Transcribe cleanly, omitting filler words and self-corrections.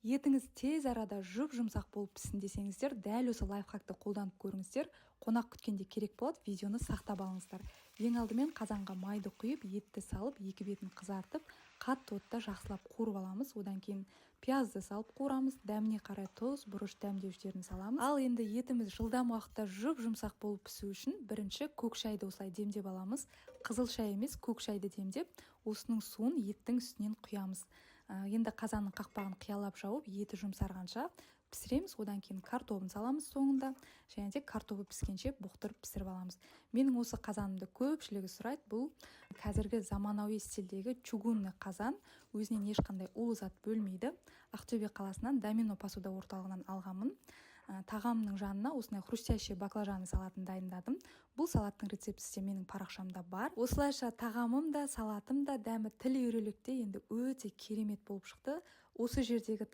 Етіңіз тез арада жұп-жұмсақ болып піссін десеңіздер, дәл осы лайфхакты қолданып көріңіздер. Қонақ күткенде керек болады, видеоны сақтап алыңыздар. Ең алдымен қазанға майды құйып, етті салып, екі бетін қызартып, қатты отта жақсылап қуырып аламыз. Одан кейін пиязды салып қуырамыз, дәміне қарай тұз, бұрыш дәмдеуіштерін саламыз. Ал енді етіміз жылдам уақытта жұп-жұмсақ болып пісу үшін бірінші көк шайды осылай демдеп аламыз. Қызыл шай емес, көк шайды демдеп, осының суын еттің үстінен құямыз. Енді қазанның қақпағын қиялап жауып, еті жұмсарғанша пісіреміз. Одан кейін картобын саламыз соңында, және де картобы піскенше бұқтырып пісіріп аламыз. Менің осы қазанымды көпшілігі сұрайды. Бұл қазіргі заманауи стильдегі чугунный қазан, өзінен ешқандай улы зат бөлмейді. Ақтөбе қаласынан Домино посуда орталығынан алғанмын. Тағамның жанына осындай хрустящий баклажаны салатын дайындадым. Бұл салаттың рецептісі менің парақшамда бар. Осылайша тағамым да, салатым да, дәмі тіл үйірілікте енді өте керемет болып шықты. Осы жердегі